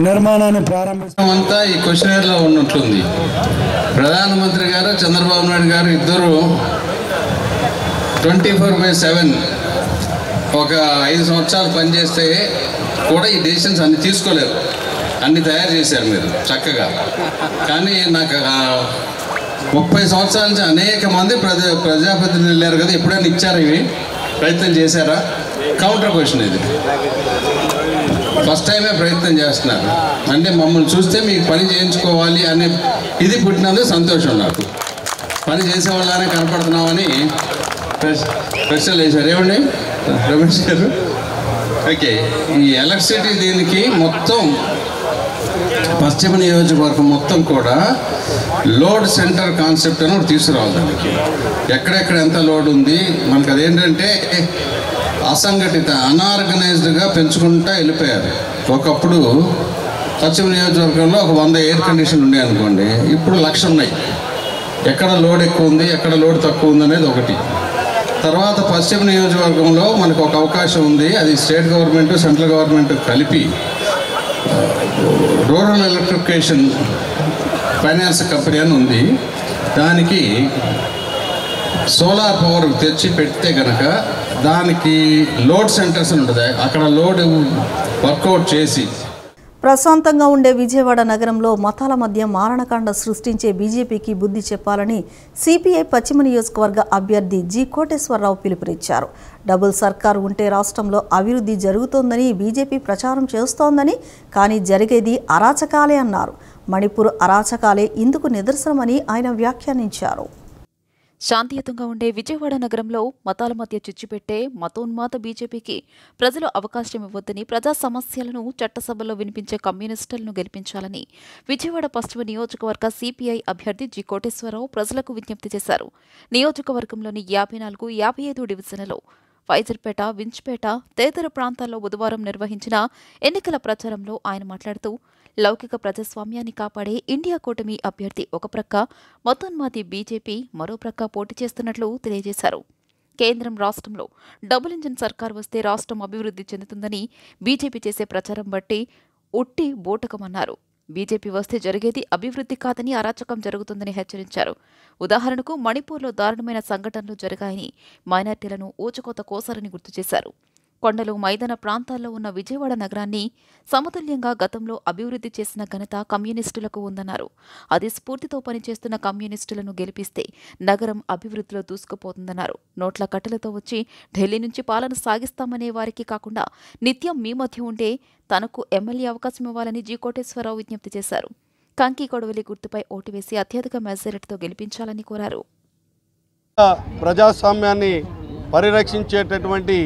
నిర్మాణాన్ని ప్రారంభిస్తాం. అంతా ఈ క్వశ్చనర్లో ఉన్నట్లుంది. ప్రధానమంత్రి గారు, చంద్రబాబు నాయుడు గారు ఇద్దరు 24/7 ఒక 5 సంవత్సరాలు పనిచేస్తే కూడా ఈ డెసిషన్స్ అన్ని తీసుకోలేరు. అన్ని తయారు చేశారు మీరు చక్కగా. కానీ నాకు 30 సంవత్సరాల నుంచి అనేక మంది ప్రజాప్రతినిధులు వెళ్ళారు కదా, ఎప్పుడైనా ఇచ్చారు? ఇవి ప్రయత్నం చేశారా? కౌంటర్ క్వశ్చన్ ఇది. ఫస్ట్ టైమే ప్రయత్నం చేస్తున్నారు. అంటే మమ్మల్ని చూస్తే మీకు పని చేయించుకోవాలి అనే ఇది పుట్టినందుకు సంతోషం. నాకు పని చేసేవాళ్ళనే కనపడుతున్నామని ప్రశ్నలు వేశారు. ఏమండి రమేష్ గారు? ఓకే, ఈ ఎలక్ట్రిసిటీ దీనికి మొత్తం పశ్చిమ నియోజకవర్గం మొత్తం కూడా లోడ్ సెంటర్ కాన్సెప్ట్ అని ఒకటి తీసుకురావాలి. దానికి ఎక్కడెక్కడ ఎంత లోడ్ ఉంది మనకు, అదేంటంటే అసంఘటిత అనార్గనైజ్డ్గా పెంచుకుంటూ వెళ్ళిపోయారు. ఒకప్పుడు పశ్చిమ నియోజకవర్గంలో ఒక 100 ఎయిర్ కండిషన్ ఉండే అనుకోండి, ఇప్పుడు 1,00,000 ఉన్నాయి. ఎక్కడ లోడ్ ఎక్కువ ఉంది, ఎక్కడ లోడ్ తక్కువ ఉంది అనేది ఒకటి. తర్వాత పశ్చిమ నియోజకవర్గంలో మనకు ఒక అవకాశం ఉంది, అది స్టేట్ గవర్నమెంట్ సెంట్రల్ గవర్నమెంట్ కలిపి రూరల్ ఎలక్ట్రిఫికేషన్ ఫైనాన్స్ కంపెనీ అని ఉంది. దానికి సోలార్ పవర్ తెచ్చి పెడితే కనుక దానికి లోడ్ సెంటర్స్ ఉంటుంది, అక్కడ లోడ్ వర్కౌట్ చేసి ప్రశాంతంగా ఉండే విజయవాడ నగరంలో మతాల మధ్య మారణకాండ సృష్టించే బీజేపీకి బుద్ధి చెప్పాలని సిపిఐ పశ్చిమ నియోజకవర్గ అభ్యర్థి జి కోటేశ్వరరావు పిలుపునిచ్చారు. డబుల్ సర్కారు ఉంటే రాష్ట్రంలో అభివృద్ధి జరుగుతోందని బీజేపీ ప్రచారం చేస్తోందని, కానీ జరిగేది అరాచకాలే అన్నారు. మణిపూర్ అరాచకాలే ఇందుకు నిదర్శనమని ఆయన వ్యాఖ్యానించారు. శాంతియుతంగా ఉండే విజయవాడ నగరంలో మతాల మధ్య చిచ్చుపెట్టే మతోన్మాద బీజేపీకి ప్రజలు అవకాశం ఇవ్వొద్దని, ప్రజా సమస్యలను చట్టసభలో వినిపించే కమ్యూనిస్టులను గెలిపించాలని విజయవాడ పశ్చిమ నియోజకవర్గ సిపిఐ అభ్యర్థి జి కోటేశ్వరరావు ప్రజలకు విజ్ఞప్తి చేశారు. నియోజకవర్గంలోని 54, 55 డివిజన్లలో ఫైజర్పేట, వించ్పేట తదితర ప్రాంతాల్లో బుధవారం నిర్వహించిన ఎన్నికల ప్రచారంలో ఆయన మాట్లాడుతూ, లౌకిక ప్రజాస్వామ్యాన్ని కాపాడే ఇండియా కూటమి అభ్యర్థి ఒక ప్రక్క, మతోన్మాది బీజేపీ మరో ప్రక్క పోటీ చేస్తున్నట్లు తెలియజేశారు. కేంద్రం రాష్ట్రంలో డబుల్ ఇంజిన్ సర్కార్ వస్తే రాష్ట్రం అభివృద్ధి చెందుతుందని బీజేపీ చేసే ప్రచారం బట్టి ఉట్టి బూటకమన్నారు. బీజేపీ వస్తే జరిగేది అభివృద్ధి కాదని, అరాచకం జరుగుతుందని హెచ్చరించారు. ఉదాహరణకు మణిపూర్లో దారుణమైన సంఘటనలు జరిగాయని, మైనార్టీలను ఊచకోత కోసారని గుర్తు చేశారు. కొండలు, మైదాన ప్రాంతాల్లో ఉన్న విజయవాడ నగరాన్ని సమతుల్యంగా గతంలో అభివృద్ధి చేసిన ఘనత కమ్యూనిస్టులకు ఉందన్నారు. అదే స్ఫూర్తితో పనిచేస్తున్న కమ్యూనిస్టులను గెలిపిస్తే నగరం అభివృద్ధిలో దూసుకుపోతుందన్నారు. నోట్ల కట్టలతో వచ్చి ఢిల్లీ నుంచి పాలన సాగిస్తామనే వారికి కాకుండా నిత్యం మీ మధ్య ఉండే తనకు ఎమ్మెల్యే అవకాశం ఇవ్వాలని జి కోటేశ్వరరావు విజ్ఞప్తి చేశారు. కంకి కొడవలి గుర్తుపై ఓటు వేసి అత్యధిక మెజారిటీతో గెలిపించాలని కోరారు. ప్రజాస్వామ్యాన్ని పరిరక్షించేటటువంటి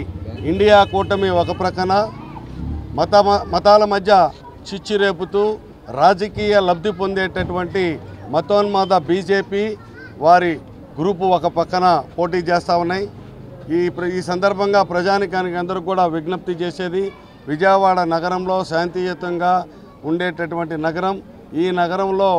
ఇండియా కూటమి ఒక ప్రక్కన, మతాల మధ్య చిచ్చు రేపుతూ రాజకీయ లబ్ధి పొందేటటువంటి మతోన్మాద బీజేపీ వారి గ్రూపు ఒక పక్కన పోటీ చేస్తూ ఉన్నాయి. ఈ సందర్భంగా ప్రజానికానికి అందరూ కూడా విజ్ఞప్తి చేసేది, విజయవాడ నగరంలో శాంతియుతంగా ఉండేటటువంటి నగరం. ఈ నగరంలో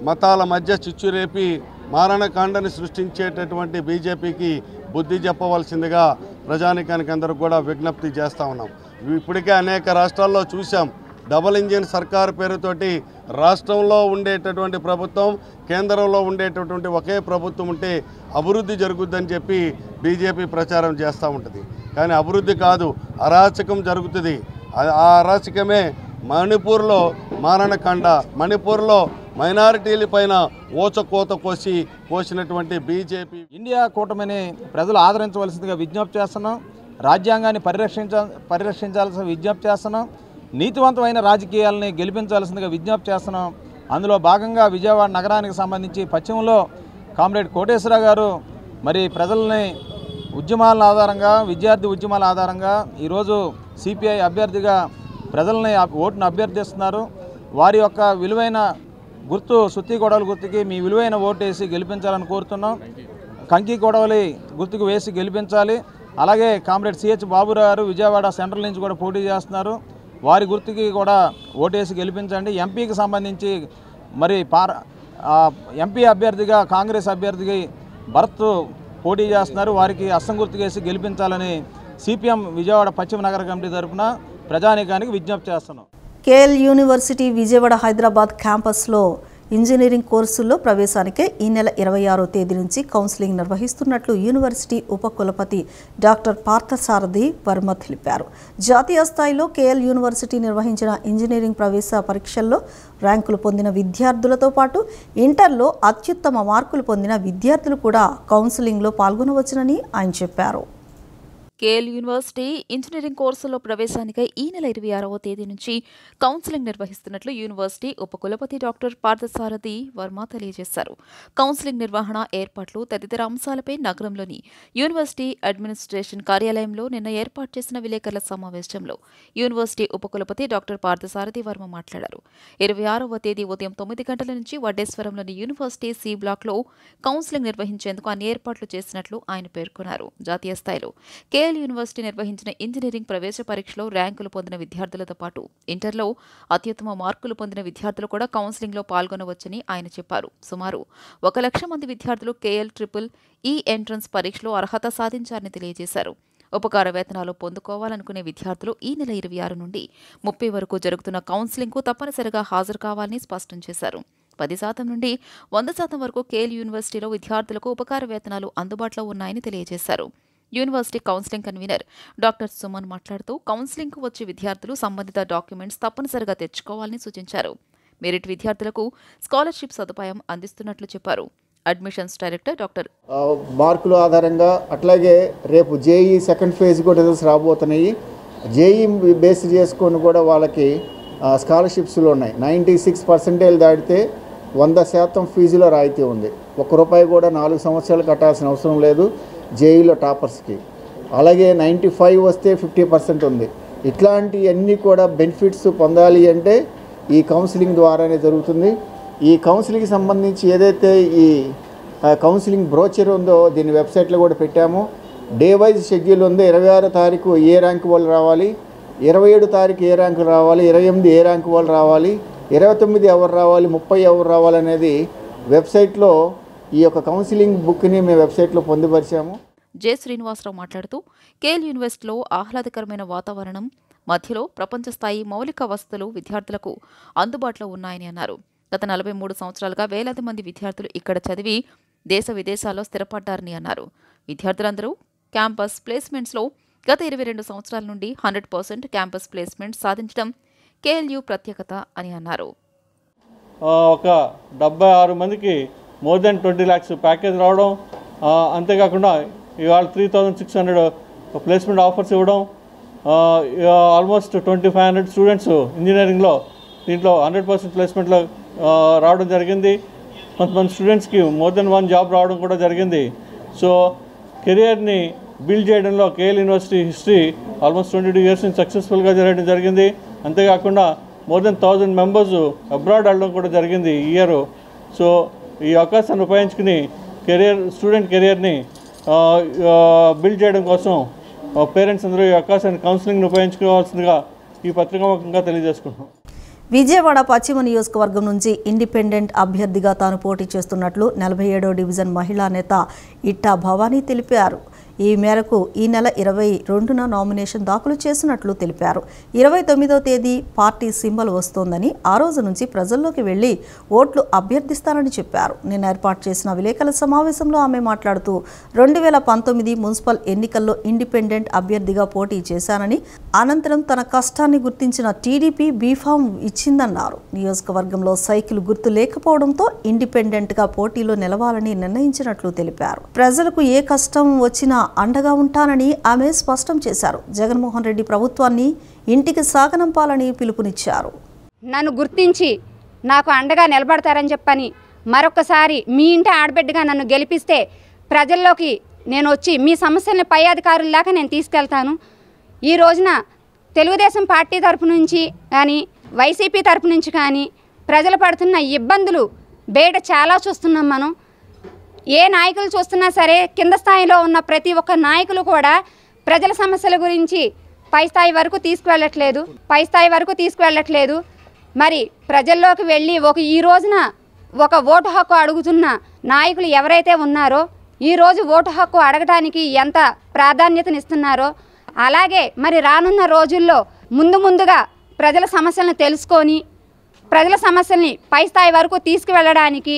మతాల మధ్య చిచ్చు రేపి మారణకాండని సృష్టించేటటువంటి బీజేపీకి బుద్ధి చెప్పవలసిందిగా ప్రజానికానికి అందరూ కూడా విజ్ఞప్తి చేస్తూ ఉన్నాం. ఇప్పటికే అనేక రాష్ట్రాల్లో చూసాం, డబుల్ ఇంజిన్ సర్కారు పేరుతోటి రాష్ట్రంలో ఉండేటటువంటి ప్రభుత్వం, కేంద్రంలో ఉండేటటువంటి ఒకే ప్రభుత్వం ఉంటే అభివృద్ధి జరుగుద్దని చెప్పి బీజేపీ ప్రచారం చేస్తూ ఉంటుంది. కానీ అభివృద్ధి కాదు, అరాచకం జరుగుతుంది. ఆ అరాచకమే మణిపూర్లో మారణకాండ. మణిపూర్లో మైనారిటీలపైన ఓచకోత కోసినటువంటి బీజేపీ. ఇండియా కూటమిని ప్రజలు ఆదరించవలసిందిగా విజ్ఞప్తి చేస్తున్నాం. రాజ్యాంగాన్ని పరిరక్షించాల్సిన విజ్ఞప్తి చేస్తున్నాం. నీతివంతమైన రాజకీయాలని గెలిపించాల్సిందిగా విజ్ఞప్తి చేస్తున్నాం. అందులో భాగంగా విజయవాడ నగరానికి సంబంధించి పశ్చిమలో కామ్రేడ్ కోటేశ్వరరావు గారు మరి ప్రజల్ని ఉద్యమాల ఆధారంగా, విద్యార్థి ఉద్యమాల ఆధారంగా ఈరోజు సిపిఐ అభ్యర్థిగా ప్రజల్ని ఓటును అభ్యర్థిస్తున్నారు. వారి యొక్క విలువైన గుర్తు సుత్తి గొడవల గుర్తుకి మీ విలువైన ఓటు వేసి గెలిపించాలని కోరుతున్నాం. కంకి గొడవలి గుర్తుకు వేసి గెలిపించాలి. అలాగే కామ్రేడ్ సిహెచ్ బాబురావు గారు విజయవాడ సెంట్రల్ నుంచి కూడా పోటీ చేస్తున్నారు. వారి గుర్తుకి కూడా ఓటేసి గెలిపించండి. ఎంపీకి సంబంధించి మరి ఎంపీ అభ్యర్థిగా కాంగ్రెస్ అభ్యర్థికి భరత్ పోటీ చేస్తున్నారు. వారికి అస్సం గుర్తుకేసి గెలిపించాలని సిపిఎం విజయవాడ పశ్చిమ నగర కమిటీ తరఫున ప్రజానీకానికి విజ్ఞప్తి చేస్తున్నాం. కేఎల్ యూనివర్సిటీ విజయవాడ హైదరాబాద్ క్యాంపస్లో ఇంజనీరింగ్ కోర్సుల్లో ప్రవేశానికే ఈ నెల 26వ తేదీ నుంచి కౌన్సిలింగ్ నిర్వహిస్తున్నట్లు యూనివర్సిటీ ఉపకులపతి డాక్టర్ పార్థసారథి వర్మ తెలిపారు. జాతీయ స్థాయిలో కేఎల్ యూనివర్సిటీ నిర్వహించిన ఇంజనీరింగ్ ప్రవేశ పరీక్షల్లో ర్యాంకులు పొందిన విద్యార్థులతో పాటు ఇంటర్లో అత్యుత్తమ మార్కులు పొందిన విద్యార్థులు కూడా కౌన్సిలింగ్లో పాల్గొనవచ్చునని ఆయన చెప్పారు. కేఎల్ యూనివర్సిటీ ఇంజనీరింగ్ కోర్సుల్లో ప్రవేశానికై ఈ నెల 26వ తేదీ నుంచి కౌన్సిలింగ్ నిర్వహిస్తున్నట్లు యూనివర్సిటీ ఉపకులపతి డాక్టర్ పార్థసారథి వర్మ తెలియజేశారు. కౌన్సిలింగ్ నిర్వహణ, ఏర్పాట్లు తదితర అంశాలపై నగరంలోని యూనివర్సిటీ అడ్మినిస్ట్రేషన్ కార్యాలయంలో నిన్న ఏర్పాటు చేసిన విలేకరుల సమావేశంలో యూనివర్సిటీ ఉపకులపతి డాక్టర్ పార్థసారథి వర్మ మాట్లాడారు. 26వ తేదీ ఉదయం 9 గంటల నుంచి వడ్డేశ్వరంలోని యూనివర్సిటీ సి బ్లాక్లో కౌన్సిలింగ్ నిర్వహించేందుకు అన్ని ఏర్పాట్లు చేసినట్లు ఆయన పేర్కొన్నారు. జాతీయ స్థాయిలో కేఎల్ యూనివర్సిటీ నిర్వహించిన ఇంజనీరింగ్ ప్రవేశ పరీక్షలో ర్యాంకులు పొందిన విద్యార్థులతో పాటు ఇంటర్లో అత్యుత్తమ మార్కులు పొందిన విద్యార్థులు కూడా కౌన్సిలింగ్లో పాల్గొనవచ్చని ఆయన చెప్పారు. సుమారు 1 లక్ష మంది విద్యార్థులు కేఎల్ ట్రిపుల్ ఈ ఎంట్రన్స్ పరీక్షలో అర్హత సాధించారని తెలియజేశారు. ఉపకార వేతనాలు పొందుకోవాలనుకునే విద్యార్థులు ఈ నెల 26 నుండి 30 వరకు జరుగుతున్న కౌన్సిలింగ్కు తప్పనిసరిగా హాజరు కావాలని స్పష్టం చేశారు. 10% నుండి 100% వరకు కేఎల్ యూనివర్సిటీలో విద్యార్థులకు ఉపకార వేతనాలు అందుబాటులో ఉన్నాయని తెలియజేశారు. University counselling convener doctor Suman మాట్లాడుతూ కౌన్సిలింగ్కు వచ్చే విద్యార్థులు సంబంధిత డాక్యుమెంట్స్ తప్పనిసరిగా తెచ్చుకోవాలని సూచించారు. మెరిట్ విద్యార్థులకు స్కాలర్షిప్ సదుపాయం అందిస్తున్నట్లు చెప్పారు. అడ్మిషన్స్ డైరెక్టర్ డాక్టర్ మార్కుల ఆధారంగా అట్లాగే రేపు జేఈ సెకండ్ ఫేజ్ కూడా రిజల్ట్స్ రాబోతున్నాయి. జేఈ బేస్ చేసుకొని కూడా వాళ్ళకి స్కాలర్షిప్స్లో ఉన్నాయి. 96% దాటితే 100% ఫీజులో రాయితీ ఉంది. ₹1 కూడా 4 సంవత్సరాలు కట్టాల్సిన అవసరం లేదు జేఈలో టాపర్స్కి. అలాగే 95 వస్తే 50% ఉంది. ఇట్లాంటివన్నీ కూడా బెనిఫిట్స్ పొందాలి అంటే ఈ కౌన్సిలింగ్ ద్వారానే జరుగుతుంది. ఈ కౌన్సిలింగ్కి సంబంధించి ఏదైతే ఈ కౌన్సిలింగ్ బ్రోచర్ ఉందో దీని వెబ్సైట్లో కూడా పెట్టాము. డే వైజ్ షెడ్యూల్ ఉంది. 26 తారీఖు ఏ ర్యాంక్ వాళ్ళు రావాలి, 27 తారీఖు ఏ ర్యాంకు రావాలి, 28 ఏ ర్యాంకు వాళ్ళు రావాలి, 29 ఎవరు రావాలి, 30 ఎవరు రావాలి అనేది వెబ్సైట్లో ఈ యొక్క కౌన్సిలింగ్ బుక్ని మేము వెబ్సైట్లో పొందుపరిచాము. జె శ్రీనివాసరావు మాట్లాడుతూ కేఎల్ యూనివర్సిటీలో ఆహ్లాదకరమైన వాతావరణం మధ్యలో ప్రపంచ స్థాయి మౌలిక వసతులు విద్యార్థులకు అందుబాటులో ఉన్నాయని అన్నారు. గత 43 సంవత్సరాలుగా వేలాది మంది విద్యార్థులు ఇక్కడ చదివి దేశ విదేశాల్లో స్థిరపడ్డారని అన్నారు. విద్యార్థులందరూ క్యాంపస్ ప్లేస్మెంట్స్లో గత 22 సంవత్సరాల నుండి 100% క్యాంపస్ ప్లేస్మెంట్ సాధించడం కేఎల్యూ ప్రత్యేకత అని అన్నారు. ఒక 76 మందికి మోర్ దెన్ 20 lakhs ప్యాకేజ్ రావడం, అంతేకాకుండా ఇవాళ 3600 ప్లేస్మెంట్ ఆఫర్స్ ఇవ్వడం, ఆల్మోస్ట్ 2500 స్టూడెంట్స్ ఇంజనీరింగ్లో దీంట్లో 100% ప్లేస్మెంట్లో రావడం జరిగింది. కొంతమంది స్టూడెంట్స్కి మోర్ దెన్ 1 జాబ్ రావడం కూడా జరిగింది. సో కెరియర్ని బిల్డ్ చేయడంలో KL university history almost 22 years నుంచి సక్సెస్ఫుల్గా జరగడం జరిగింది. అంతేకాకుండా మోర్ దెన్ 1000 మెంబర్స్ అబ్రాడ్ వెళ్ళడం కూడా జరిగింది ఈ ఇయర్. సో ఈ అవకాశాన్ని ఉపయోగించుకుని స్టూడెంట్ కెరియర్ని బిల్డ్ చేయడం కోసం పేరెంట్స్ అందరూ ఈ అవకాశాన్ని కౌన్సిలింగ్ని ఉపయోగించుకోవాల్సిందిగా ఈ పత్రికాముఖంగా తెలియజేసుకుంటున్నాం. విజయవాడ పశ్చిమ నియోజకవర్గం నుంచి ఇండిపెండెంట్ అభ్యర్థిగా తాను పోటీ చేస్తున్నట్లు 47వ డివిజన్ మహిళా నేత ఇట్టా భవానీ తెలిపారు. ఈ మేరకు ఈ నెల 22న నామినేషన్ దాఖలు చేసినట్లు తెలిపారు. 29వ తేదీ పార్టీ సింబల్ వస్తోందని, ఆ రోజు నుంచి ప్రజల్లోకి వెళ్లి ఓట్లు అభ్యర్థిస్తానని చెప్పారు. నిన్న ఏర్పాటు చేసిన విలేకరుల సమావేశంలో ఆమె మాట్లాడుతూ 2019 మున్సిపల్ ఎన్నికల్లో ఇండిపెండెంట్ అభ్యర్థిగా పోటీ చేశానని, అనంతరం తన కష్టాన్ని గుర్తించిన టీడీపీ బీఫామ్ ఇచ్చిందన్నారు. నియోజకవర్గంలో సైకిల్ గుర్తు లేకపోవడంతో ఇండిపెండెంట్గా పోటీలో నిలవాలని నిర్ణయించినట్లు తెలిపారు. ప్రజలకు ఏ కష్టం వచ్చినా అండగా ఉంటానని ఆమె స్పష్టం చేశారు. జగన్మోహన్ రెడ్డి ప్రభుత్వాన్ని ఇంటికి సాగనంపాలని పిలుపునిచ్చారు. నన్ను గుర్తించి నాకు అండగా నిలబడతారని చెప్పని మరొకసారి మీ ఇంటి ఆడబిడ్డగా నన్ను గెలిపిస్తే ప్రజల్లోకి నేను వచ్చి మీ సమస్యల్ని పై అధికారుల్లాగా నేను తీసుకెళ్తాను. ఈ రోజున తెలుగుదేశం పార్టీ తరపు నుంచి కానీ వైసీపీ తరపు నుంచి కానీ ప్రజలు పడుతున్న ఇబ్బందులు బయట చాలా చూస్తున్నాం మనం. ఏ నాయకులు చూస్తున్నా సరే కింద స్థాయిలో ఉన్న ప్రతి ఒక్క నాయకులు కూడా ప్రజల సమస్యల గురించి పై స్థాయి వరకు తీసుకువెళ్ళట్లేదు. మరి ప్రజల్లోకి వెళ్ళి ఈ రోజున ఒక ఓటు హక్కు అడుగుతున్న నాయకులు ఎవరైతే ఉన్నారో, ఈరోజు ఓటు హక్కు అడగడానికి ఎంత ప్రాధాన్యతనిస్తున్నారో, అలాగే మరి రానున్న రోజుల్లో ముందుగా ప్రజల సమస్యలను తెలుసుకొని ప్రజల సమస్యల్ని పై స్థాయి వరకు తీసుకువెళ్ళడానికి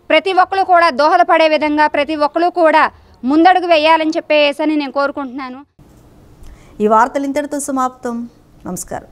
ప్రతి ఒక్కరు కూడా దోహదపడే విధంగా ప్రతి ఒక్కరు కూడా ముందడుగు వేయాలని చెప్పేసి నేను కోరుకుంటున్నాను. ఈ వార్తలు ఇంతటితో సమాప్తం. నమస్కారం.